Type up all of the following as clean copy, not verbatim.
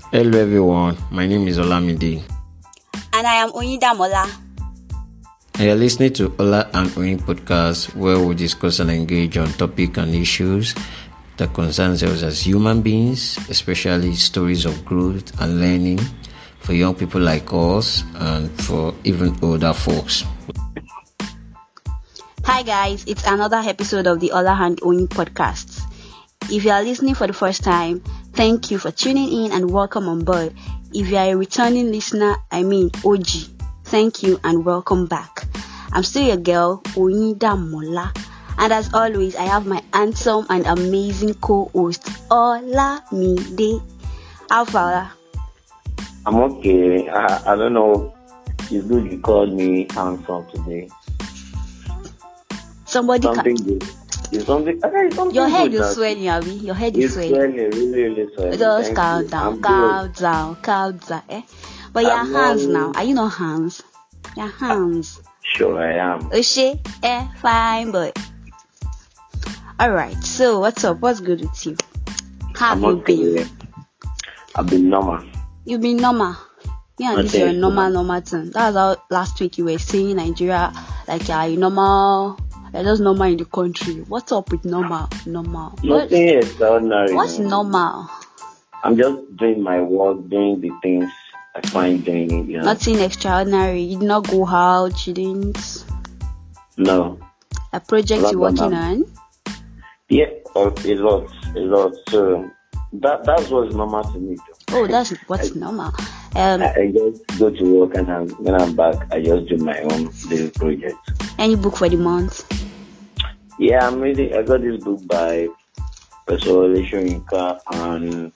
Hello everyone, my name is Olamide. And I am Ola. And you're listening to Ola Oyin Podcast, where we discuss and engage on topics and issues that concerns us as human beings, especially stories of growth and learning for young people like us and for even older folks. Hi guys, it's another episode of the Ola Oyin Podcast. If you are listening for the first time, thank you for tuning in and welcome on board. If you are a returning listener, OG, thank you and welcome back. I'm still your girl, Mola. And as always, I have my handsome and amazing co-host, Olamide. How far? I'm okay. I don't know. It's good you called me handsome today. Something good. It's something. Okay, something your head good is swelling, Abby. Your head is swelling. Really swelling. Just calm down. Eh? But your hands now. Are you not hands? Your hands. Sure, I am. Oshé, fine, but. Alright, so what's up? What's good with you? How have you been? I've been normal. You've been normal. Yeah, this is your normal thing. That was how last week you were saying Nigeria, like you normal. They're just normal in the country. What's up with normal? Nothing extraordinary. What's normal? I'm just doing my work, doing the things I find doing. Nothing extraordinary. You did not go out. You didn't. No. A project you're working on? Yeah, a lot. So that's what's normal to me. Oh, that's what's normal. I just go to work and when I'm back, I just do my own little project. Any book for the month? Yeah, I got this book by Professor Ola Oyin and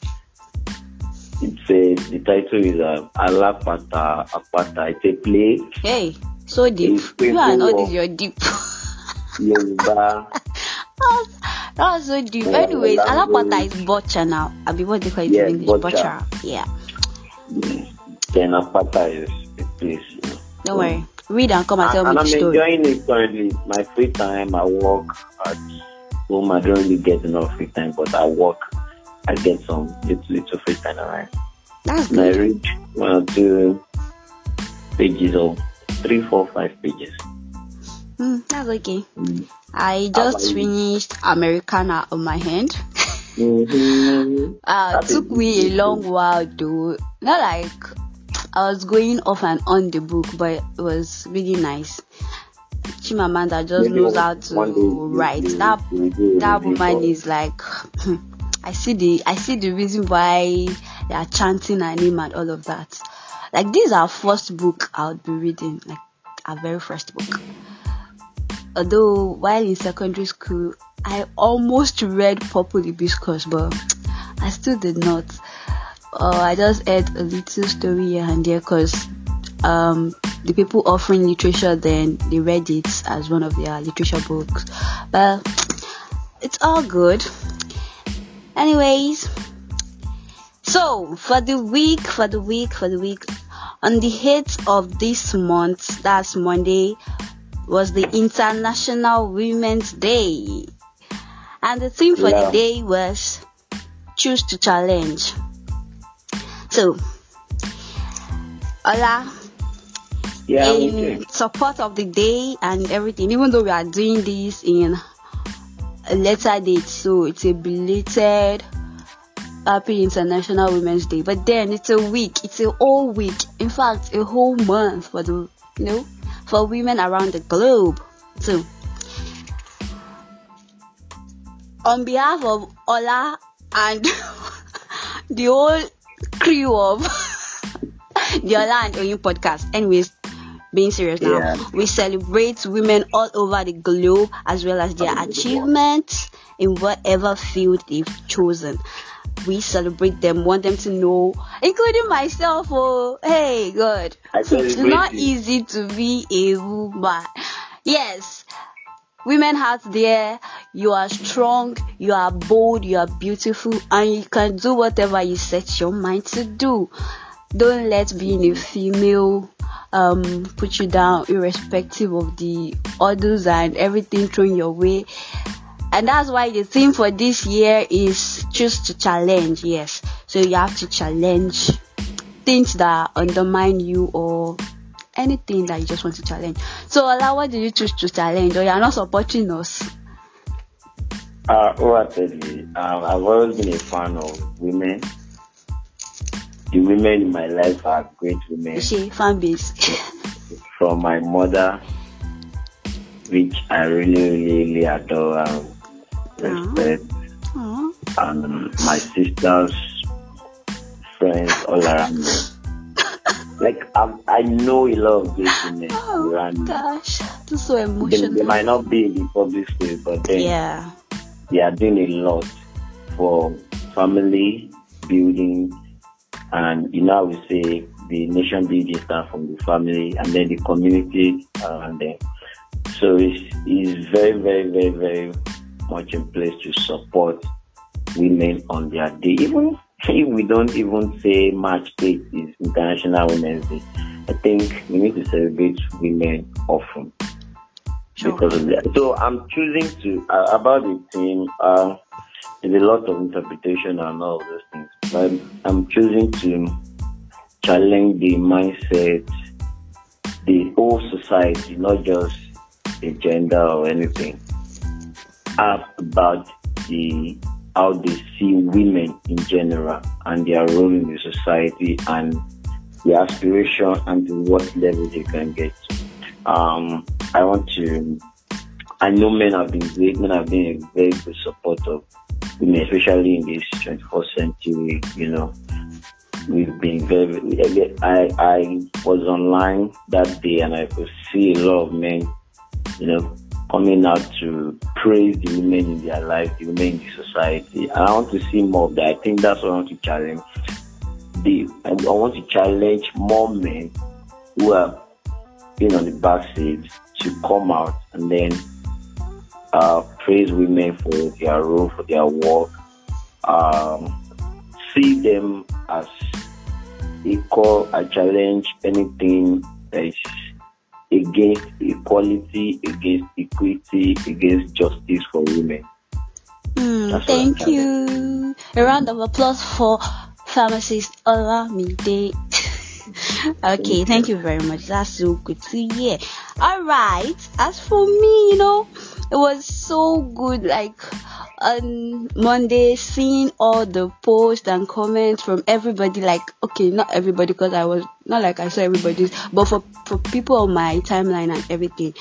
the title is Alapata Apata. It's a play. Hey, so deep. You and all this, you're deep. Yoruba. That was so deep. Anyways, Alapata is butcher now. I mean, what they call it in English? Butcher. Yeah. Then Apata is a place. Don't worry. Read and come and tell me the story. I'm enjoying it currently. My free time, I work at home. I don't really get enough free time, but I work. I get some little free time around. That's good. I read 1 or 2 pages or 3, 4, 5 pages. That's okay. I just finished Americana on my hand. It took me a long while though. Not like I was going off and on the book, but it was really nice. Chimamanda just knows how to write. That woman is like, I see the reason why they are chanting her name and all of that. Like, this is our first book I would be reading, like our very first book. Although while in secondary school, I almost read Purple Hibiscus, but I still did not. I just heard a little story here and there because the people offering literature then they read it as one of their literature books. But it's all good. Anyways, so for the week, on the 8th of this month, that's Monday, was the International Women's Day. And the theme for the day was Choose to Challenge. So, Ola, in support of the day and everything, even though we are doing this in a later date, so it's a belated Happy International Women's Day. But then it's a whole week, in fact, a whole month for for women around the globe. So, on behalf of Ola and the whole crew of the Ola Oyin Podcast, anyways, being serious now, we celebrate women all over the globe as well as their achievements in whatever field they've chosen. We celebrate them, want them to know, including myself. Oh, hey, God, it's not easy to be a woman. Yes, women out there, you are strong, you are bold, you are beautiful, and you can do whatever you set your mind to do. Don't let being a female put you down, irrespective of the orders and everything thrown your way. And that's why the theme for this year is choose to challenge. Yes. So you have to challenge things that undermine you or anything that you just want to challenge. So Ola, what did you choose to challenge? Or you are not supporting us? I tell you, I've always been a fan of women. The women in my life are great women. Fan base. From my mother, which I really adore and respect. And my sister's friends all around me. Like, I know a lot of great women around me. Gosh, this is so emotional. They might not be in the public space, but then they are doing a lot for family building. And I would say the nation building starts from the family and then the community around them. So it's very, very, very, very much in place to support women on their day. Even if we don't even say March 8th is International Women's Day, I think we need to celebrate women often because of that. So I'm choosing to, about the theme, there's a lot of interpretation and all of those things, but I'm choosing to challenge the mindset, the whole society, not just a gender or anything, about how they see women in general and their role in the society and the aspiration and to what level they can get to. I know men have been great, men have been a very good support of women, especially in this 21st century, We've been very, I was online that day and I could see a lot of men, coming out to praise the women in their life, the women in the society. And I want to see more of that. I think that's what I want to challenge. I want to challenge more men who have been on the backstage to come out and then praise women for their role, for their work. See them as equal. I challenge anything that is against equality, against equity, against justice for women. Thank you. A round of applause for pharmacist Ola Oyin. Okay, thank you very much. That's so good to hear. Alright, as for me, it was so good, like on Monday, seeing all the posts and comments from everybody, like, okay, not everybody, because I was not like I saw everybody's, but for people on my timeline and everything,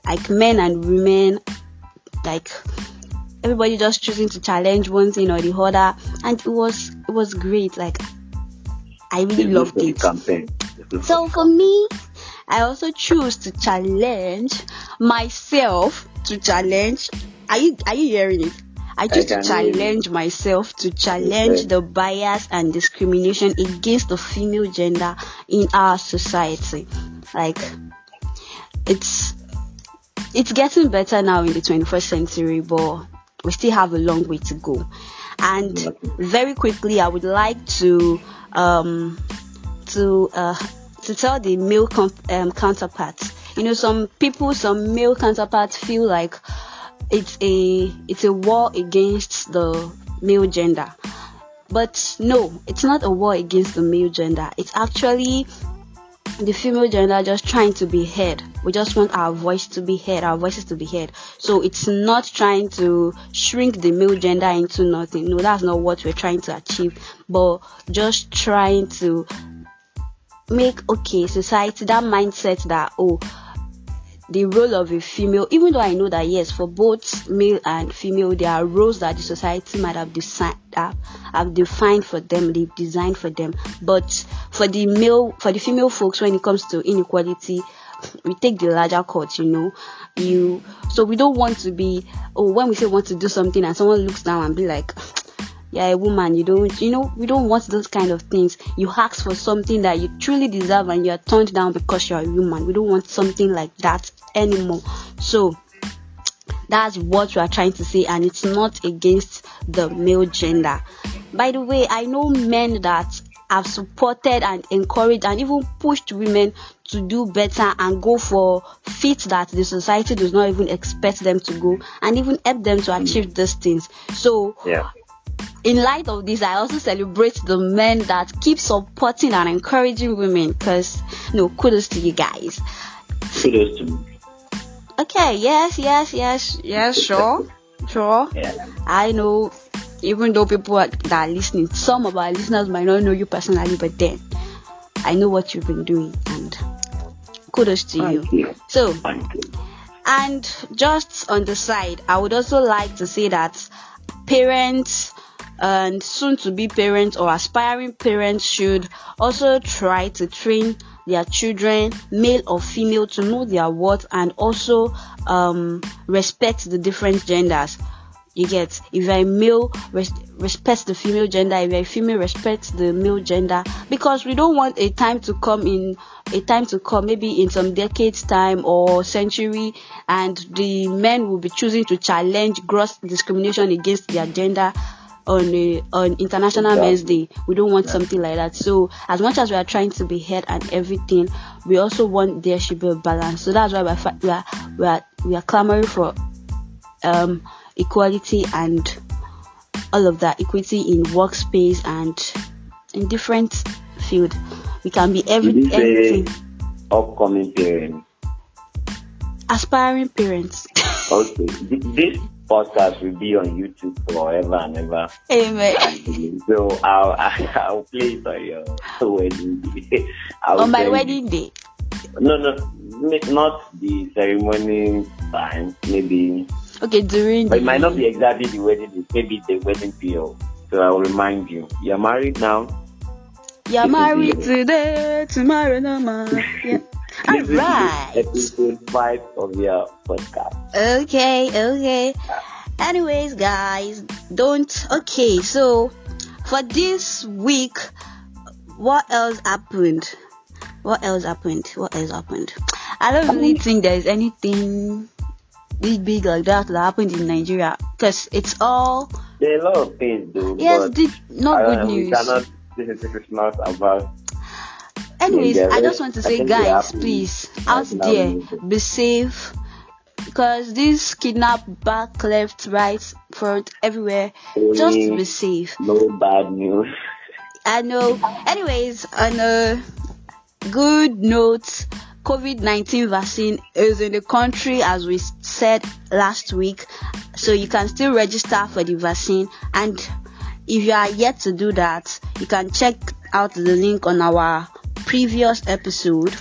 like men and women, like everybody just choosing to challenge one thing or the other, and it was great. Like, I really loved it. So for me, I also choose to challenge myself to challenge. Are you hearing it? I choose to challenge myself to challenge the bias and discrimination against the female gender in our society. Like, it's getting better now in the 21st century, but we still have a long way to go. And very quickly, I would like to tell the male counterparts. Some male counterparts feel like it's a war against the male gender. But no, it's not a war against the male gender. It's actually the female gender just trying to be heard. We just want our voice to be heard, our voices to be heard. So it's not trying to shrink the male gender into nothing. No, that's not what we're trying to achieve. But just trying to make society, that mindset that the role of a female, even though I know that yes, for both male and female, there are roles that the society might have defined for them, they've designed for them. But for the female folks, when it comes to inequality, we take the larger cut, so we don't want to be, when we say want to do something and someone looks down and be like, you're a woman, we don't want those kind of things. You ask for something that you truly deserve and you're turned down because you're a woman. We don't want something like that anymore. So that's what we are trying to say, and it's not against the male gender. By the way, I know men that have supported and encouraged and even pushed women to do better and go for feats that the society does not even expect them to go, and even help them to achieve these things. So in light of this, I also celebrate the men that keep supporting and encouraging women, because kudos to you guys. Kudos to me. Okay, yes, sure. Yeah. I know, even though people that are listening, some of our listeners might not know you personally, but then I know what you've been doing, and kudos to you. So, and just on the side, I would also like to say that parents and soon to be parents or aspiring parents should also try to train their children, male or female, to know their worth and also respect the different genders. You get, if you're a male, respect the female gender. If you're a female, respect the male gender, because we don't want a time to come maybe in some decades time or century, and the men will be choosing to challenge gross discrimination against their gender on International Men's Day. We don't want something like that. So as much as we are trying to be heard and everything, we also want there should be a balance. So that's why we are clamoring for equality and all of that, equity in workspace and in different field. We can be everything. Upcoming parents, aspiring parents. Okay, this podcast will be on YouTube forever and ever. Amen. So I'll play it on your wedding day. On my wedding day? No, not the ceremony time. Maybe. Okay, during. But it might not be exactly the wedding day. Maybe the wedding period. So I will remind you. You're married now. You're married today, tomorrow no more. Yeah. All right. Episode 5 of your podcast. Okay. Anyways, guys, okay, so for this week, what else happened? I don't really think there's anything big like that happened in Nigeria, because it's all. There are a lot of things, though. Yes, not good news. We cannot. This is not about. Anyways, I just want to say, guys, please, out there, be safe, because this kidnap back, left, right, front, everywhere. Just be safe. No bad news. I know. Anyways, on a good note, COVID-19 vaccine is in the country, as we said last week, so you can still register for the vaccine. And if you are yet to do that, you can check out the link on our previous episode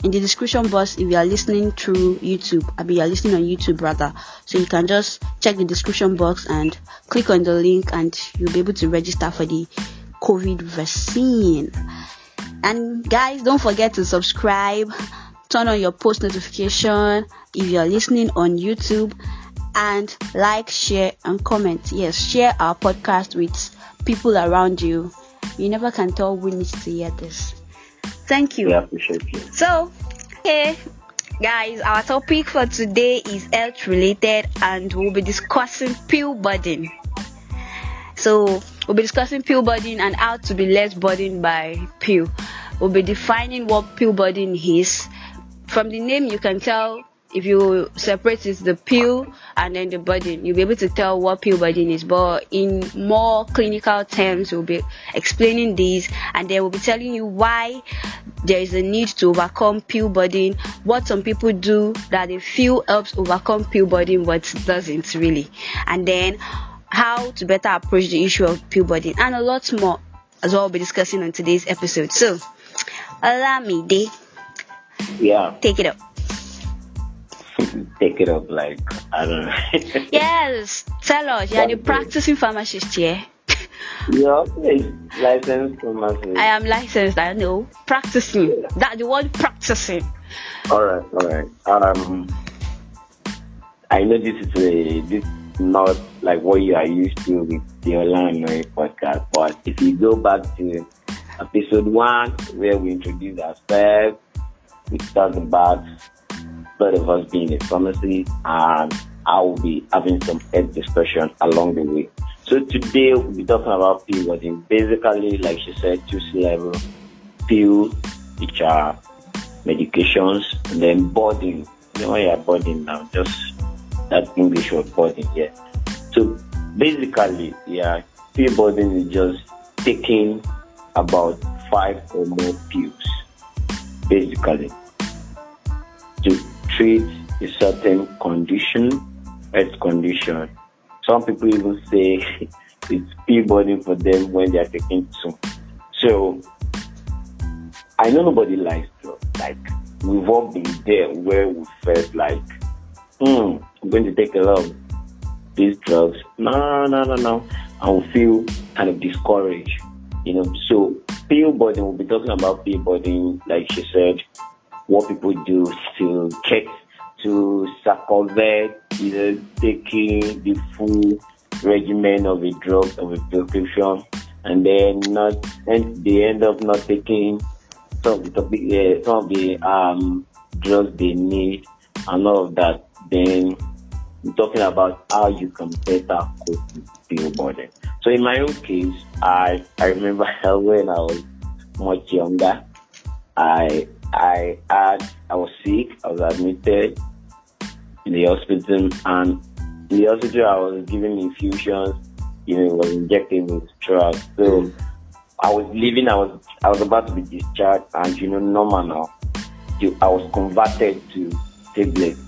in the description box. If you are listening through YouTube, you are listening on YouTube rather, so you can just check the description box and click on the link, and you'll be able to register for the COVID vaccine. And guys, don't forget to subscribe, turn on your post notification if you are listening on YouTube, and like, share, and comment. Yes, share our podcast with people around you. You never can tell who needs to hear this. Thank you. We appreciate you. So, okay, guys, our topic for today is health related, and we'll be discussing pill burden. So, we'll be discussing pill burden and how to be less burdened by pill. We'll be defining what pill burden is. From the name, you can tell. If you separate it, the pill and then the burden, you'll be able to tell what pill burden is. But in more clinical terms, we'll be explaining these, and then we'll be telling you why there is a need to overcome pill burden, what some people do that they feel helps overcome pill burden, but doesn't really, and then how to better approach the issue of pill burden, and a lot more as well. We'll be discussing on today's episode. So, Olamide, take it up. Take it up, like, I don't know. Yes, tell us. You're the practicing pharmacist here. Yeah, licensed pharmacist. I am licensed, I know. Practicing. That the word practicing. Alright. I know this is not like what you are used to with the Ola Oyin Podcast, but if you go back to episode 1, where we introduced ourselves, we talked about part of us being a pharmacy, and I will be having some health discussion along the way. So today we'll be talking about pill burden. Basically, like she said, 2C-level pill, which are medications, and then burden. You know, you're burden now, just that English word burden, yeah. So basically, pill burden is just taking about 5 or more pills, basically, to treat a certain condition, health condition. Some people even say it's pill burden for them when they are taking 2. So, I know nobody likes drugs. Like, we've all been there where we felt like, I'm going to take a lot of these drugs. No. And we feel kind of discouraged, So, pill burden, we'll be talking about pill burden, like she said, what people do to get to circumvent, taking the full regimen of a drug, of a prescription, and then they end up not taking some of the drugs they need and all of that. Then we're talking about how you can better cope with pill burden. So in my own case, I remember when I was much younger, I was sick. I was admitted in the hospital, and in the hospital I was given infusions. It was injecting with drugs. So I was leaving. I was about to be discharged, and normal now. I was converted to tablets.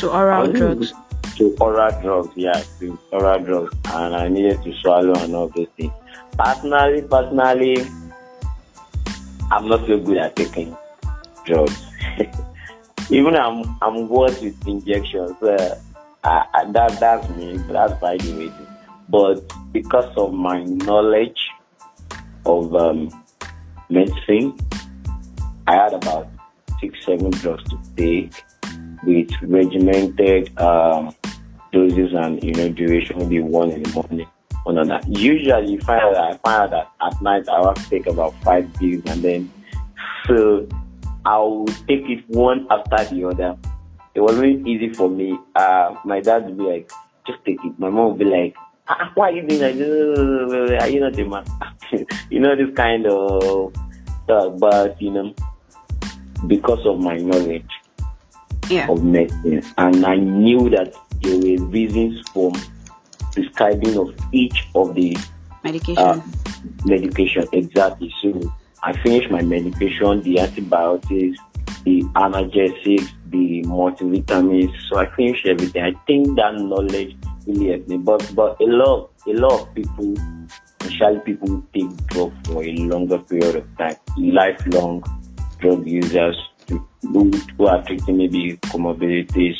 To oral drugs. To oral drugs, yeah, to oral drugs, and I needed to swallow and all those things. Personally, I'm not so good at taking drugs. Even I'm worse with injections. That's me. That's by the way. But because of my knowledge of medicine, I had about 6-7 drugs to take with regimented doses and duration, maybe 1 in the morning, 1 on that. Usually, I find out that at night I have to take about 5 pills, and then so I'll take it one after the other. It wasn't easy for me. My dad would be like, "Just take it." My mom would be like, "Why are you doing that? Are you not a man?" This kind of stuff. But because of my knowledge of medicine, and I knew that there were reasons for prescribing of each of the medication exactly. So I finished my medication, the antibiotics, the analgesics, the multivitamins. So I finished everything. I think that knowledge really helped me. But a lot of people, especially people who take drugs for a longer period of time, lifelong drug users who are treating maybe comorbidities,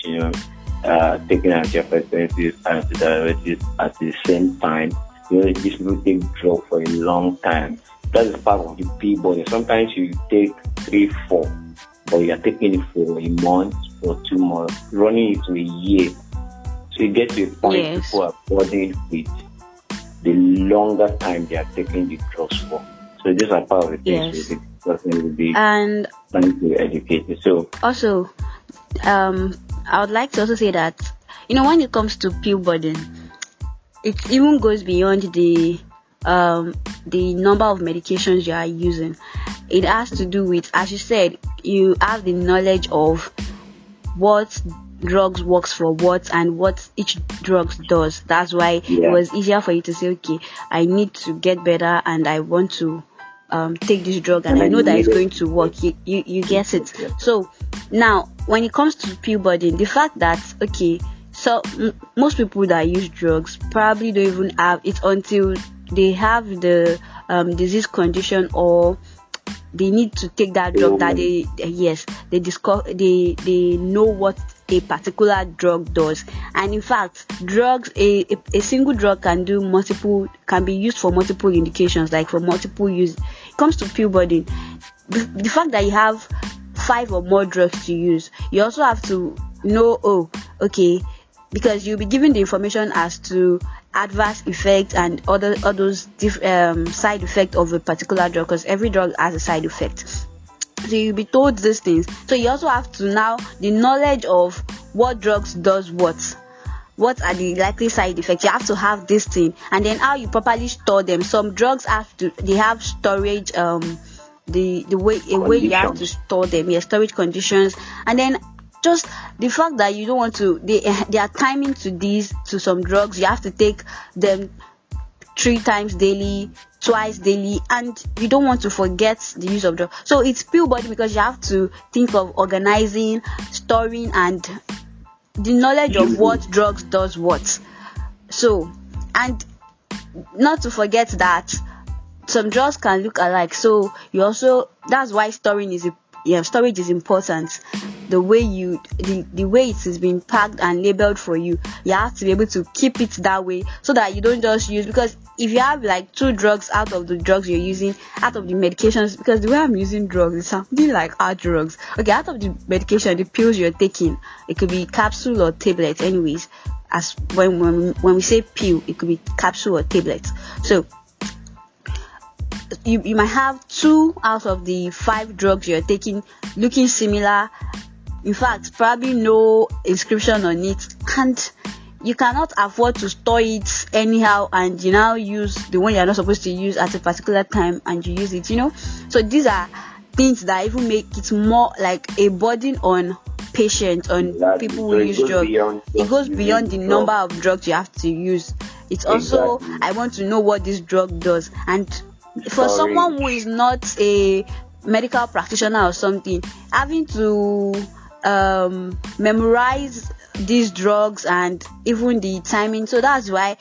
taking antihypertensives, antidiuretics at the same time. These people take drugs for a long time. That is part of the pill burden. Sometimes you take 3, 4, but you are taking it for a month or 2 months, running it to a year. So you get to a point people are burdened with the longer time they are taking the drugs for. So these are part of the things the person will be trying to educate you. So also, I would like to also say that when it comes to pill burden, it even goes beyond the number of medications you are using. It has to do with, as you said, you have the knowledge of what drugs works for what and what each drug does. That's why it was easier for you to say, okay, I need to get better and I want to take this drug, and I know that it's going to work. You get it. So now when it comes to pill burden, the fact that so most people that use drugs probably don't even have it until they have the disease condition, or they need to take that drug that they know what a particular drug does. And in fact, drugs, a single drug can be used for multiple indications, like for multiple use. It comes to pill burden, the fact that you have 5 or more drugs to use, you also have to know, because you'll be given the information as to adverse effects and all those side effects of a particular drug, because every drug has a side effect. So you'll be told these things. So you also have to now the knowledge of what drugs does what are the likely side effects. You have to have this thing, and then how you properly store them. Some drugs have storage, the way you have to store them, storage conditions, and then just the fact that you don't want to, they are timing to some drugs. You have to take them 3 times daily, twice daily, and you don't want to forget the use of drugs. So it's pill body because you have to think of organizing, storing, and the knowledge of what drugs does what. So, and not to forget that some drugs can look alike. So you also, that's why storage is important. The way the way it is being packed and labeled for you, you have to be able to keep it that way so that you don't just use, because if you have like 2 drugs out of the drugs you're using, out of the medications, because the way I'm using drugs is something like hard drugs. Okay, out of the medication, the pills you're taking, it could be capsule or tablet. Anyways, as when we say pill, it could be capsule or tablet. So you might have 2 out of the 5 drugs you're taking looking similar. In fact, probably no inscription on it, and you cannot afford to store it anyhow, and you now use the one you're not supposed to use at a particular time and you use it, So these are things that even make it more like a burden on patients, on people who use drugs. It goes beyond the number of drugs you have to use. It's also, I want to know what this drug does. And for someone who is not a medical practitioner or something, having to memorize these drugs and even the timing, so that's why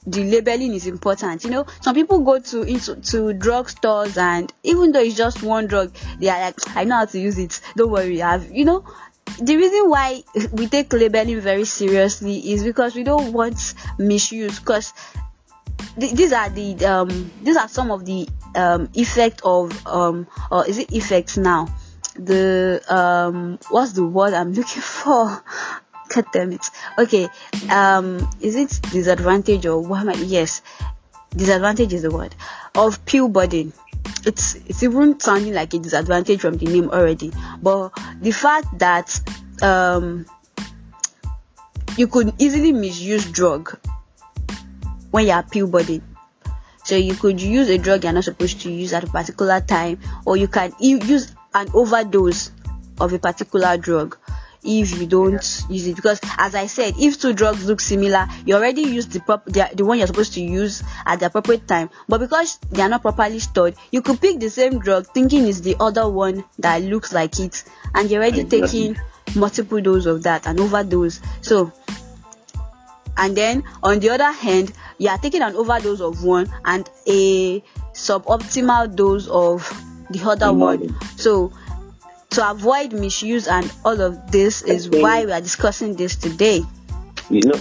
the labeling is important. Some people go to drug stores, and even though it's just one drug, they are like, I know how to use it, don't worry. The reason why we take labeling very seriously is because we don't want misuse, because these are some of the effect of or is it effects now? The what's the word I'm looking for? God damn it. Okay, is it disadvantage or what am I? Yes, disadvantage is the word of pill burden. It's even sounding like a disadvantage from the name already, but the fact that you could easily misuse drug when you are pill burden. So you could use a drug you're not supposed to use at a particular time, or you can use an overdose of a particular drug if you don't use it. Because as I said, if 2 drugs look similar, you already used the one you're supposed to use at the appropriate time, but because they are not properly stored, you could pick the same drug thinking it's the other one that looks like it, and you're already taking multiple doses of that, an overdose. So, and then on the other hand, you are taking an overdose of one and a suboptimal dose of the other one. So to avoid misuse and all of this is why we are discussing this today. As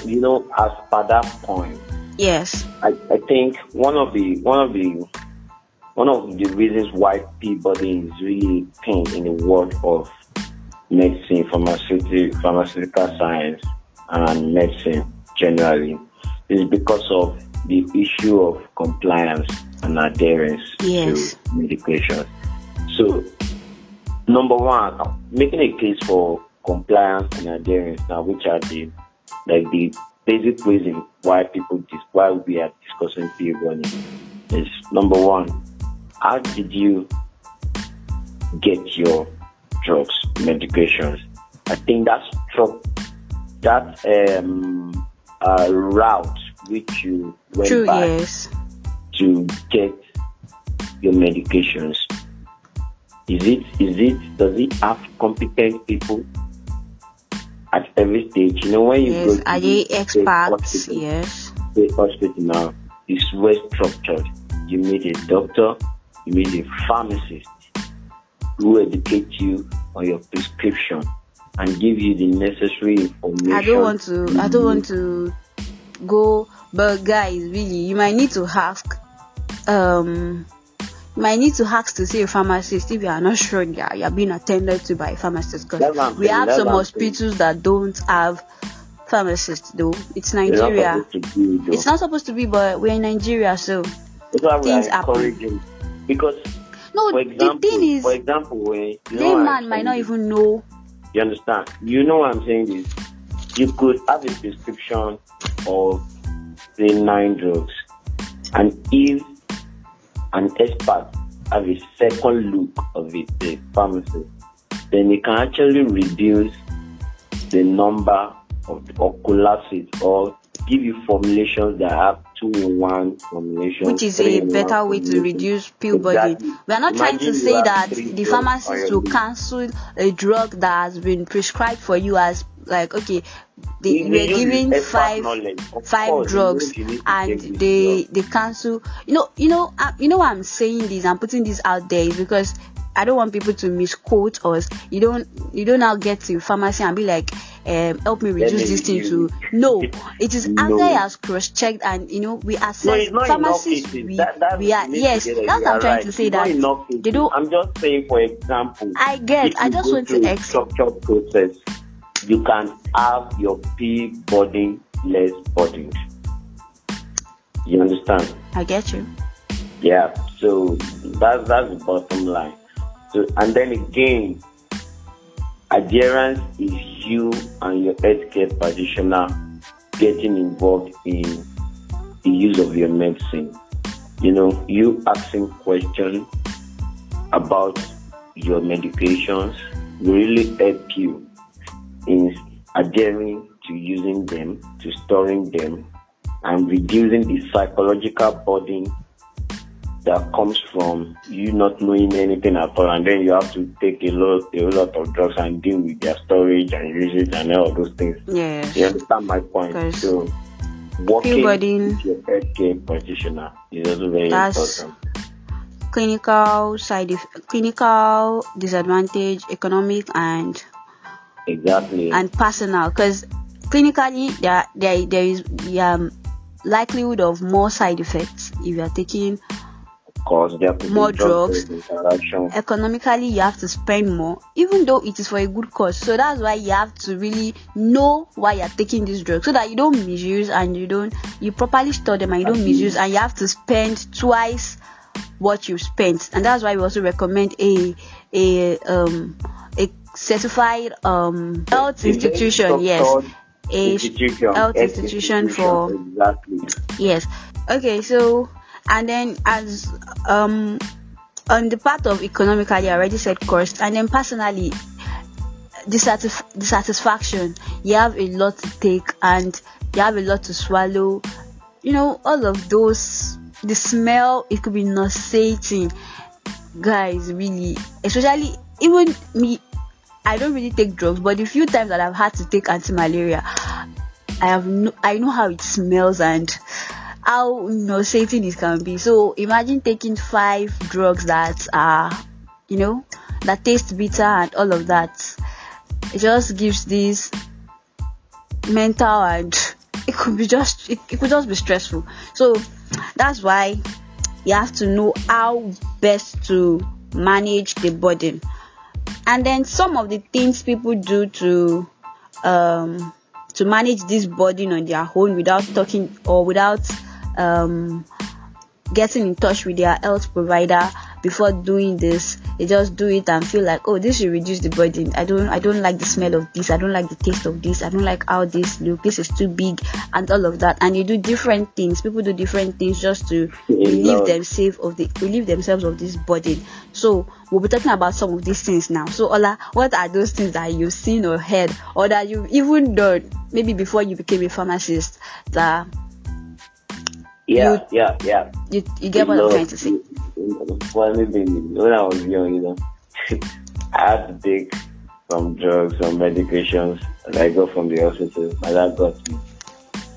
per that point, yes, I think one of the reasons why Peabody is really pain in the world of medicine, pharmaceutical science, and medicine generally is because of the issue of compliance and adherence to medication. So, number one, making a case for compliance and adherence now, which are the basic reason why we are discussing pill burning, is number one, how did you get your drugs, medications? I think that route which you went by to get your medications. Does it have competent people at every stage? When you go to the experts, the hospital now is well structured. You meet a doctor, you meet a pharmacist who educate you on your prescription and give you the necessary information. I don't want to go, but guys, really, you might need to ask. To see a pharmacist if you are not sure you're being attended to by a pharmacist. Because we have some hospitals that don't have pharmacists, though. It's Nigeria. It's not supposed to be, but we're in Nigeria, so things happen. Because the thing is, for example, when layman might not even know. You understand? You know what I'm saying is, you could have a prescription of say 9 drugs, and if an expert have a second look of it, the pharmacist, then it can actually reduce the number of or collapse it or give you formulations that have 2-in-1 formulations, which is a better way to reduce pill burden. We are not trying to say that the pharmacist will cancel a drug that has been prescribed for you as like, okay, you were given five drugs and they cancel. You know why I'm saying this, I'm putting this out there is because I don't want people to misquote us. You don't now get to pharmacy and be like, help me reduce this thing to no. It is after he has cross-checked and we assess pharmacists. We are yes. That's what I'm trying to say. That they don't. I'm just saying, for example, I just want to structured process. You can have your pill burden less burdened. You understand? I get you. Yeah. So that's the bottom line. So, and then again, adherence is you and your healthcare practitioner getting involved in the use of your medicine. You asking questions about your medications will really help you in adhering to using them, to storing them, and reducing the psychological burden that comes from you not knowing anything at all, and then you have to take a lot of drugs and deal with their storage and use it and all those things. Yeah. You understand my point? So working with your healthcare practitioner is also very important. Clinical disadvantage, economic and personal, because clinically there is likelihood of more side effects if you are taking more drugs. Economically, you have to spend more, even though it is for a good cause. So that's why you have to really know why you're taking this drug, so that you don't misuse and you properly store them and you don't misuse, and you have to spend twice what you spent. And that's why we also recommend a certified health institution. Yes, health institution for yes. Okay, so. And then as on the part of economically, I already said cost, and then personally, the satisfaction, you have a lot to take and you have a lot to swallow. All of those, the smell, it could be nauseating, guys. Really, especially even me, I don't really take drugs, but the few times that I've had to take anti-malaria, I know how it smells and how nauseating it can be. So imagine taking 5 drugs that are, that taste bitter and all of that. It just gives this mental, and it could just be stressful. So that's why you have to know how best to manage the burden. And then some of the things people do to manage this burden on their own without talking or without getting in touch with their health provider before doing this. They just do it and feel like, oh, this will reduce the burden. I don't like the smell of this, I don't like the taste of this, I don't like how this looks, this is too big, and all of that. And you do different things. People do different things just to relieve themselves of this burden. So we'll be talking about some of these things now. So Ola, what are those things that you've seen or heard, or that you've even done maybe before you became a pharmacist, that you get what I'm trying to say? Well, maybe when I was young, I had to take some drugs, some medications that I got from the hospital, and that got me.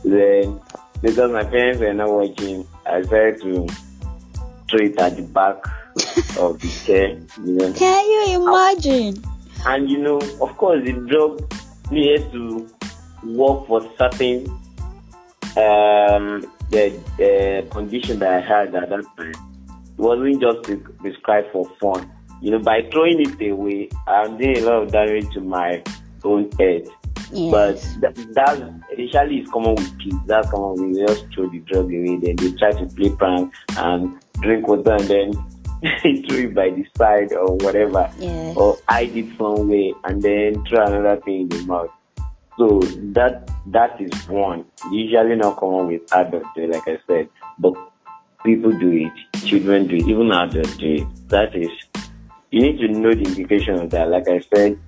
Then, because my parents were not watching, I decided to throw it at the back of the chair. Can you imagine? And of course, the drug needed to work for certain the condition that I had at that time. It wasn't just prescribed for fun. By throwing it away, I'm doing a lot of damage to my own head. Yes. But that initially is common with kids. That's common. We just throw the drug away. Then they try to play prank and drink water and then throw it by the side or whatever. Yes. Or hide it some way and then throw another thing in the mouth. So that is one. Usually not common with adults, like I said. But people do it, children do it, even adults do it. That is, you need to know the implication of that. Like I said,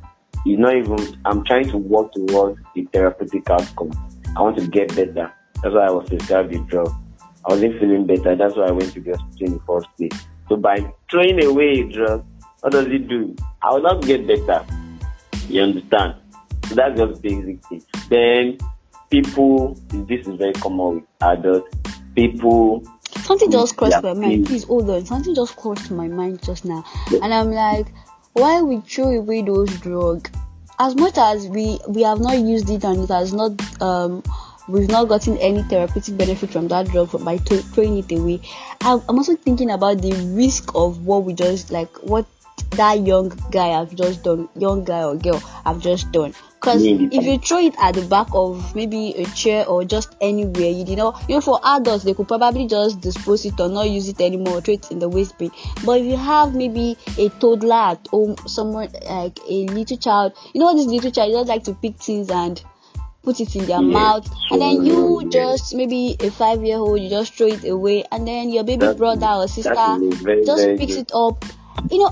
I'm trying to work towards the therapeutic outcome. I want to get better. That's why I was prescribed the drug. I wasn't feeling better. That's why I went to the hospital in the first place. So by throwing away a drug, what does it do? I will not get better. You understand? So that's just basic thing. Then people, this is very common with adults. People. Something just crossed my mind. Please hold on. Something just crossed my mind just now, and I'm like, why we throw away those drugs? As much as we have not used it and it has not we've not gotten any therapeutic benefit from that drug by throwing it away. I'm also thinking about the risk of what we just what that young guy or girl have just done. Because if you throw it at the back of maybe a chair or just anywhere, for adults, they could probably just dispose it or not use it anymore or throw it in the waste bin. But if you have maybe a toddler at home, someone like a little child, this little child just like to pick things and put it in their mouth, and then you just maybe a 5-year-old, you just throw it away, and then your baby brother or sister just picks it up.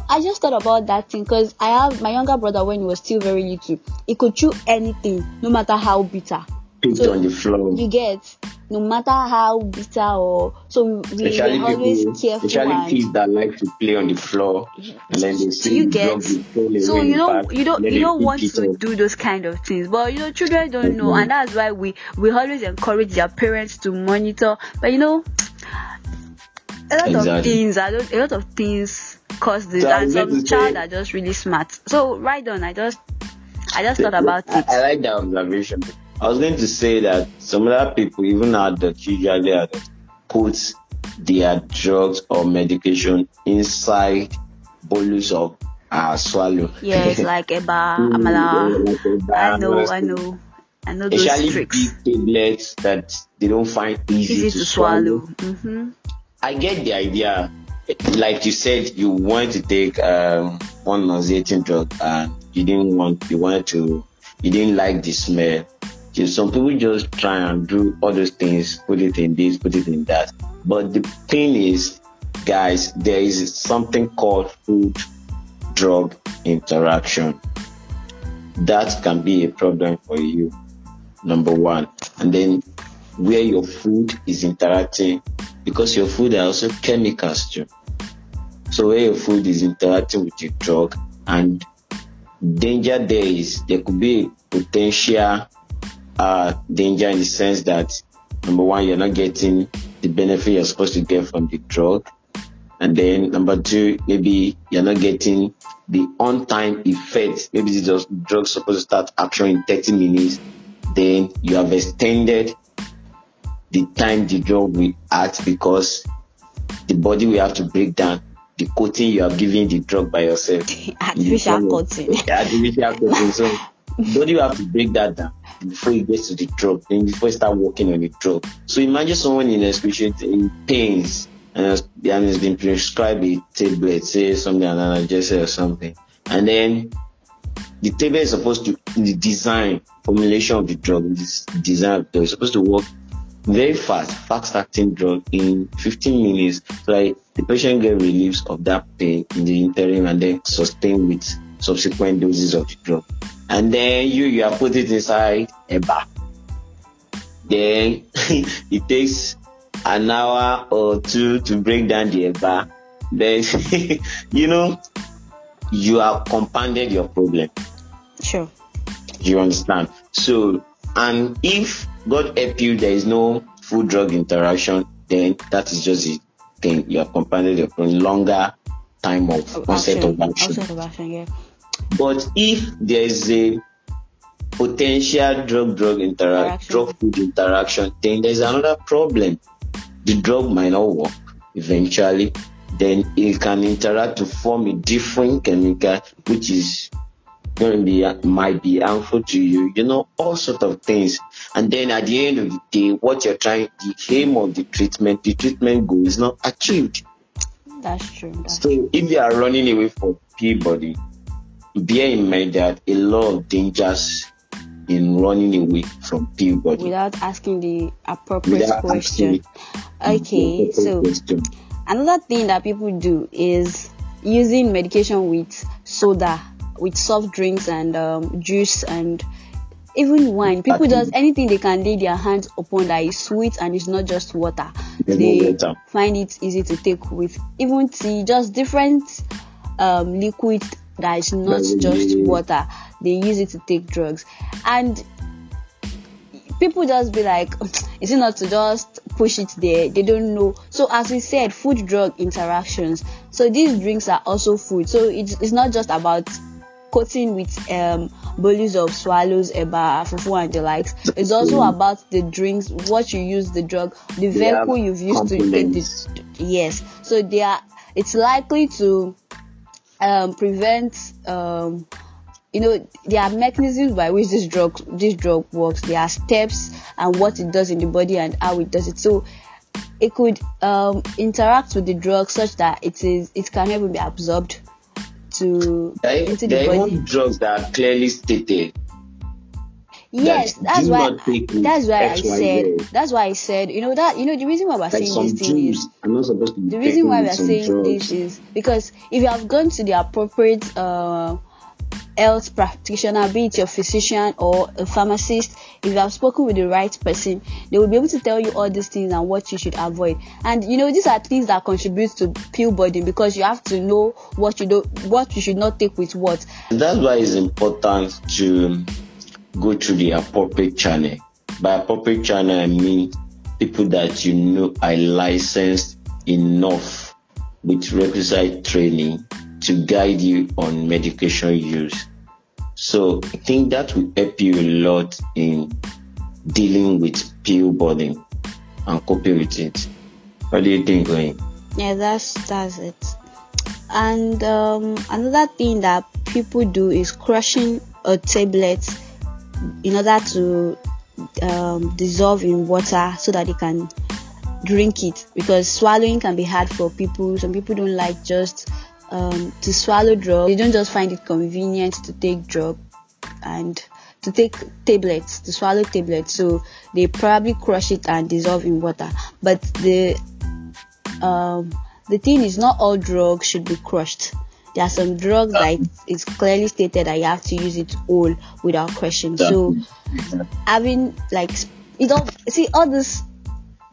I just thought about that thing because I have my younger brother when he was still very little. He could chew anything, no matter how bitter. Picked on the floor. You get, no matter how bitter or so we were always careful. Especially kids that like to play on the floor, and then they see you get. So you don't want to do those kind of things, but children don't know, and that's why we always encourage their parents to monitor. But a lot of things cause this, and some child are just really smart. So right on, I just thought about it. I like that observation. I was going to say that some other people, even adults, usually put their drugs or medication inside bolus of swallow. Yes, like Eba, Amala. I know those tricks. Big tablets that they don't find easy to swallow. Mm-hmm. I get the idea. Like you said, you wanted to take one nauseating drug and you didn't like the smell. Some people just try and do all those things, put it in this, put it in that. But the thing is, guys, there is something called food-drug interaction. That can be a problem for you, number one. And then where your food is interacting, because your food are also chemicals too. So where your food is interacting with your drug, and danger there could be potential danger in the sense that, number one, you're not getting the benefit you're supposed to get from the drug, and then number two, maybe you're not getting the on-time effect. Maybe the drug's supposed to start action in 30 minutes, then you have extended the time the drug will act because the body will have to break down the coating you have given the drug by yourself. Artificial coating. So body will have to break that down before you get to the drug, then before you start working on the drug. So imagine someone in pains and has been prescribed a tablet, say something analgesic or something, and then the tablet is supposed to, in the design formulation of the drug, this design of the drug is supposed to work very fast-acting drug in 15 minutes, so that the patient get relief of that pain in the interim and then sustain with subsequent doses of the drug. And then you have put it inside a bar. Then it takes an hour or two to break down the bar. Then you have compounded your problem. Sure. You understand? So, and if God help you, there is no food drug interaction, then that is just the thing. You have compounded your problem, longer time of onset of action. Yeah. But if there is a potential drug food interaction, then there's another problem. The drug might not work eventually. Then it can interact to form a different chemical, which is might be harmful to you. All sorts of things. And then at the end of the day, what you're trying, the aim of the treatment goal is not achieved. That's true. So if you are running away from Peabody, bear in mind that a lot of dangers in running away from Peabody without asking the appropriate question. Okay, so another thing that people do is using medication with soda, with soft drinks and juice, and Even wine, people just anything they can lay their hands upon that is sweet and it's not just water. They find it easy to take with. Even tea, just different liquid that is not just water. They use it to take drugs. And people just be like, is it not to just push it there? They don't know. So as we said, food drug interactions. So these drinks are also food. So it's not just about coating with bolus of swallows, eba, fufu and the likes. It's also about the drinks, what you use the drug, the vehicle you've used to take this. Yes. So it's likely to prevent there are mechanisms by which this drug works. There are steps and what it does in the body and how it does it. So it could interact with the drug such that it can never be absorbed into the body. There are even drugs that are clearly stated. Yes, that's why I said the reason why we're saying this thing is the reason why we're saying this is because if you have gone to the appropriate health practitioner, be it your physician or a pharmacist, if you have spoken with the right person, they will be able to tell you all these things and what you should avoid. And these are things that contribute to pill burden because you have to know what you should not take with what. That's why it's important to go through the appropriate channel. By appropriate channel, I mean people that are licensed enough with requisite training to guide you on medication use. So I think that will help you a lot in dealing with pill burden and coping with it. What do you think, Oyin? Yeah, that's it. And another thing that people do is crushing a tablet in order to dissolve in water so that they can drink it, because swallowing can be hard for people. Some people don't like just to swallow drugs. They don't just find it convenient to take drug and to take tablets, to swallow tablets. So they probably crush it and dissolve in water. But the thing is, not all drugs should be crushed. There are some drugs that it's clearly stated that you have to use it whole without crushing. So having all these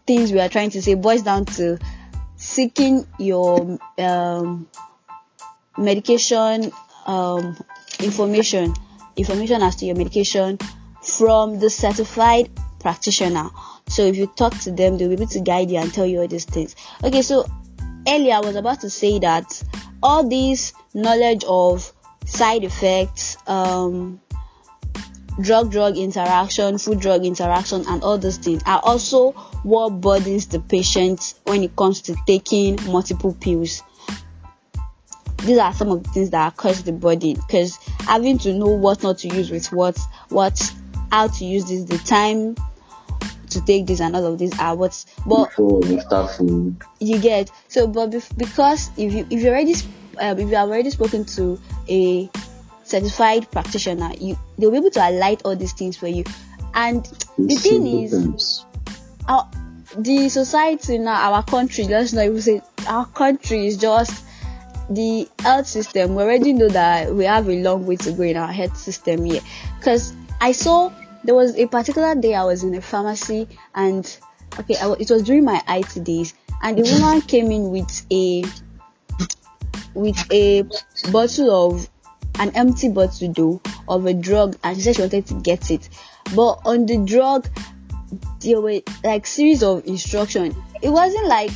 things we are trying to say boils down to seeking your medication information as to your medication from the certified practitioner. So if you talk to them, they'll be able to guide you and tell you all these things. Okay, so earlier I was about to say that all this knowledge of side effects, drug interaction, food drug interaction, and all those things are also what burdens the patient when it comes to taking multiple pills. These are some of the things that cause the burden, because having to know what not to use with how to use this, the time to take this, and all of these are what's. But you get so, but because if you have already spoken to a certified practitioner, they'll be able to highlight all these things for you. And the thing is, the society now, our country, let's not even say our country, is just the health system. We already know that we have a long way to go in our health system here. Because I saw there was a particular day I was in a pharmacy, and it was during my IT days, and the woman came in with a bottle of an empty bottle though of a drug, and she said she wanted to get it, but on the drug there were like series of instructions. It wasn't like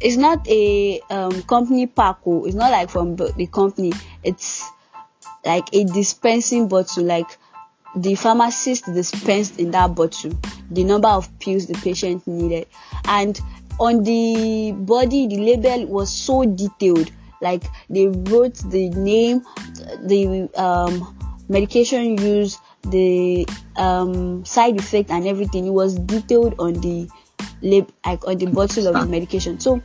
it's not a company pack. It's not like from the company. It's like a dispensing bottle, like the pharmacist dispensed in that bottle the number of pills the patient needed, and on the body the label was so detailed. Like they wrote the name, the medication used, the side effect and everything. It was detailed on the on the bottle of the medication. So,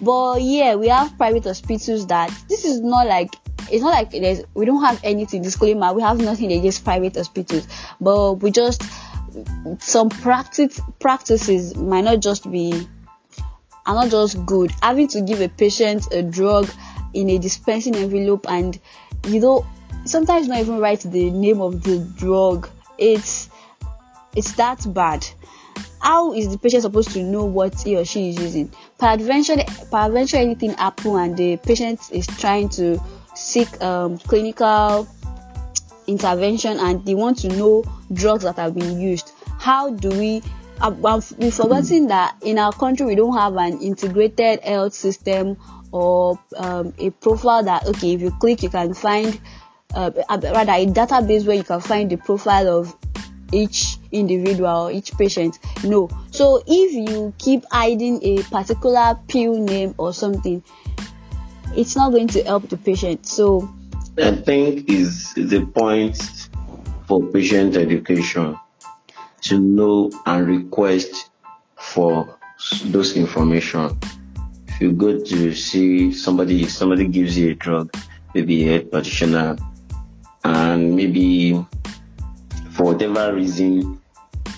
but yeah, we have private hospitals that this is not like, it's not like we don't have anything, disclaimer, we have nothing against private hospitals, but we just, some practices might not just be, are not just good. Having to give a patient a drug in a dispensing envelope, and sometimes not even write the name of the drug it's that bad. How is the patient supposed to know what he or she is using? Peradventure anything happen and the patient is trying to seek clinical intervention and they want to know drugs that have been used. How do we've forgotten that in our country we don't have an integrated health system or a profile that, okay, if you click you can find rather a database where you can find the profile of each individual, each patient. No. So if you keep hiding a particular pill name or something, it's not going to help the patient. So I think is the point for patient education to know and request for those information. If you go to see somebody gives you a drug, maybe a health practitioner, and maybe for whatever reason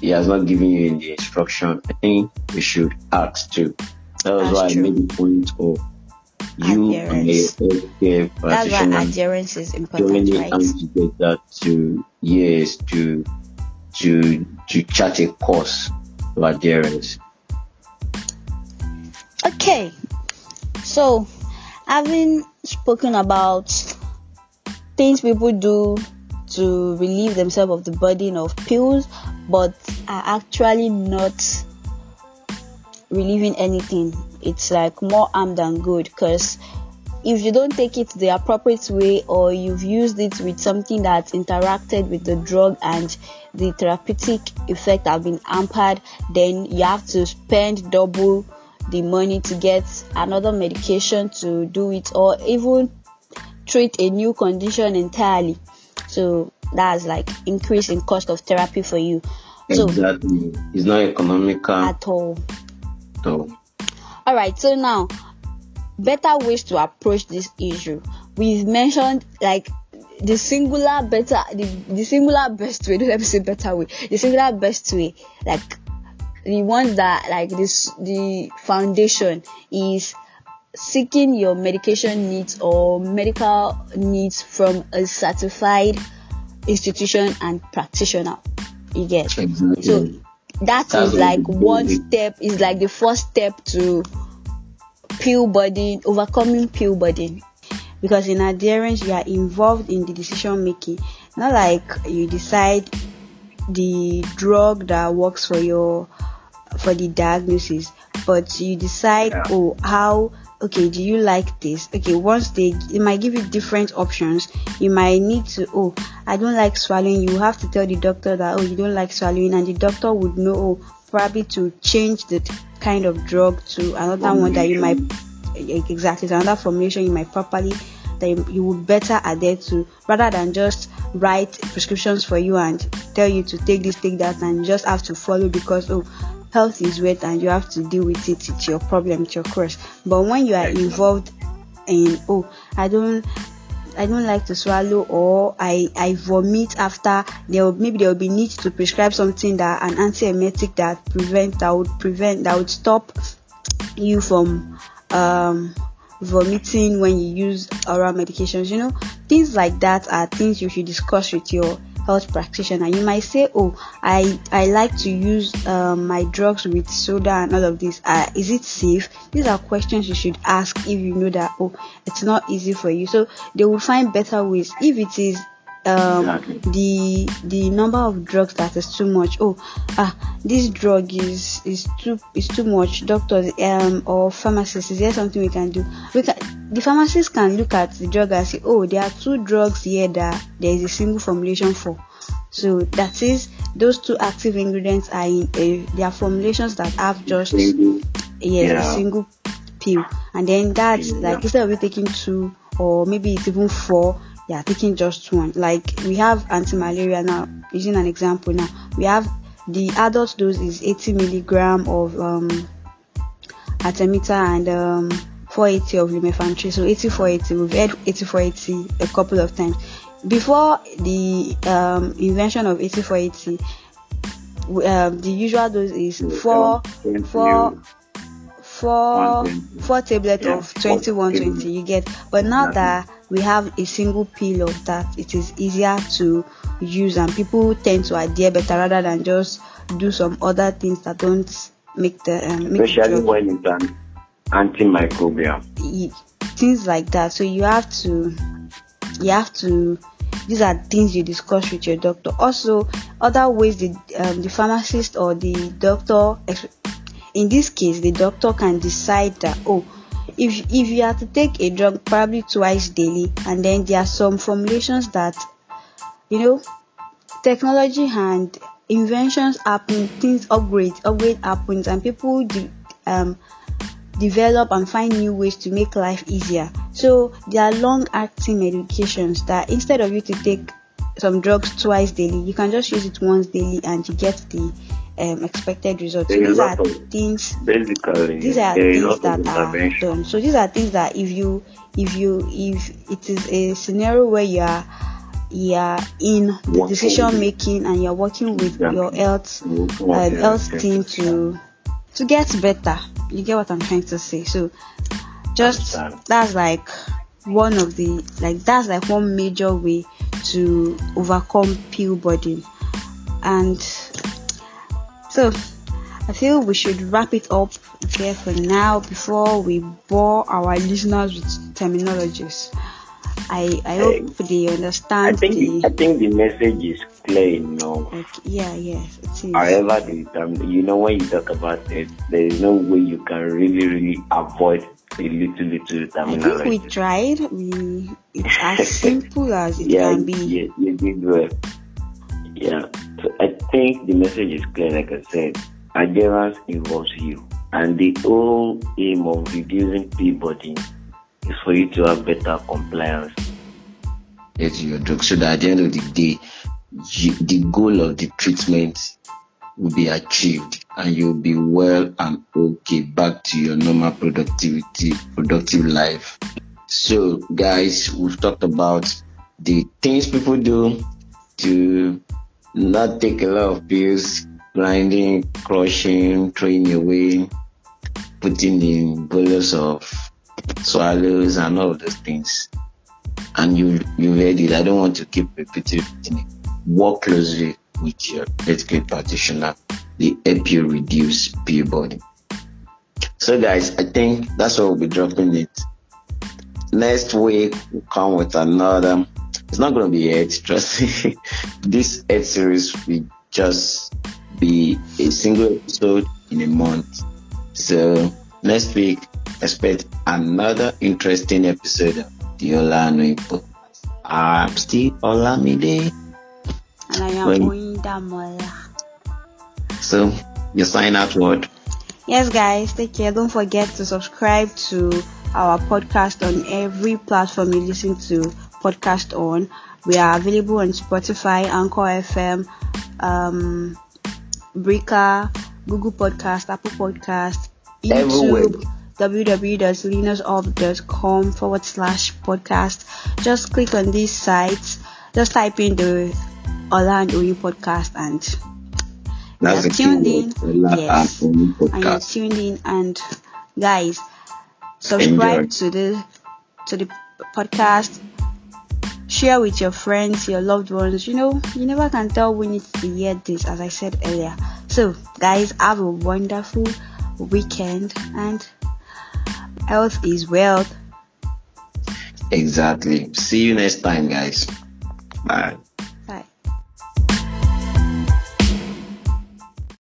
he has not given you the instruction, I think we should ask too. That's why I made the point of you and a healthcare practitioner. That's why adherence is important, right? And to get that to chart a course of adherence. Okay, so having spoken about things people do to relieve themselves of the burden of pills, but are actually not relieving anything. It's like more harm than good, because if you don't take it the appropriate way, or you've used it with something that's interacted with the drug and the therapeutic effect have been hampered, then you have to spend double the money to get another medication to do it, or even treat a new condition entirely. So that's like increase in cost of therapy for you. Exactly. So, it's not economical at all. All right. So now, better ways to approach this issue. We've mentioned like the singular best way. Don't let me say better way. The singular best way, like the ones that like this, the foundation is seeking your medication needs or medical needs from a certified institution and practitioner. You get exactly. So that is like one step, is like the first step to pill burden, overcoming pill burden. Because in adherence you are involved in the decision making, not like you decide the drug that works for the diagnosis, but you decide okay, do you like this? Okay, once they might give you different options, you might need to, I don't like swallowing. You have to tell the doctor that, you don't like swallowing, and the doctor would know, probably to change the kind of drug to another one that you might, exactly, to another formulation you might properly, that you would better adhere to, rather than just write prescriptions for you and tell you to take this, take that, and you just have to follow because, health is weird and you have to deal with it. It's your problem, it's your curse. But when you are involved in, I don't like to swallow, or I vomit after, there will be need to prescribe something, that an antiemetic that would stop you from vomiting when you use oral medications. Things like that are things you should discuss with your health practitioner. You might say, I like to use my drugs with soda and all of this. Is it safe? These are questions you should ask if you know that it's not easy for you. So they will find better ways. If it is the number of drugs that is too much, this drug is too much, doctors or pharmacists, is there something we can do? The pharmacist can look at the drug and say, there are 2 drugs here that there is a single formulation for. So that is, those 2 active ingredients are in they are formulations that have just a single pill, and then that's like, instead of you taking 2 or maybe it's even 4, taking just 1. Like we have anti-malaria now, using an example now, we have the adult dose is 80 milligram of artemether and 480 of lumefantrine. So 8480, we've had 8480 a couple of times. Before the invention of 8480, the usual dose is 4 tablets of 2120, you get. But now that we have a single pill of that, it is easier to use, and people tend to adhere better rather than just do some other things that don't make the especially when it's an antimicrobial, things like that. So you have to these are things you discuss with your doctor. Also, other ways the pharmacist or the doctor, in this case the doctor, can decide that if you have to take a drug probably twice daily, and then there are some formulations that technology and inventions happen, things upgrade happens, and people develop and find new ways to make life easier. So there are long-acting medications that instead of you to take some drugs twice daily, you can just use it once daily and you get the expected results. So these are things that are done. So these are things that if it is a scenario where you are in the decision making and you're working with your health team to get better. You get what I'm trying to say? So just that's like one major way to overcome pill burden. And so I feel we should wrap it up here for now before we bore our listeners with terminologies. I hope they understand. I think the message is clear, Okay. Yes, it is. However, when you talk about it, there is no way you can really avoid a little terminology. I think we tried. It's as simple as it can be. Yeah, you did well. Yeah. So I think the message is clear. Like I said, adherence involves you, and the whole aim of reducing pill burden is for you to have better compliance. It's your drug, so that at the end of the day, the goal of the treatment will be achieved, and you'll be well and okay back to your normal productive life. So, guys, we've talked about the things people do to not take a lot of pills: blinding, crushing, throwing away, putting in bolus of swallows, and all of those things. And you heard it. I don't want to keep repeating it. Work closely with your medical practitioner. They help you reduce pill burden. So, guys, I think that's what we'll be dropping it. Next week we'll come with another. It's not going to be it. Trust me. This 8 series will just be a single episode in a month. So next week, expect another interesting episode of the Ola Oyin Podcast. I'm still Olamide. And I am Oyin Damola. So, your sign out word. Yes, guys, take care. Don't forget to subscribe to our podcast on every platform you listen to podcast on. We are available on Spotify, Anchor FM, Breaker, Google Podcast, Apple Podcast, YouTube, www.linusof.com/podcast. Just click on these sites. Just type in the Ola Oyin Podcast and you're tuned in. Yes, and you're tuned in. And guys, subscribe to the podcast. Share with your friends, your loved ones. You never can tell when needs to hear this, as I said earlier. So, guys, have a wonderful weekend, and health is wealth. Exactly. See you next time, guys. Bye.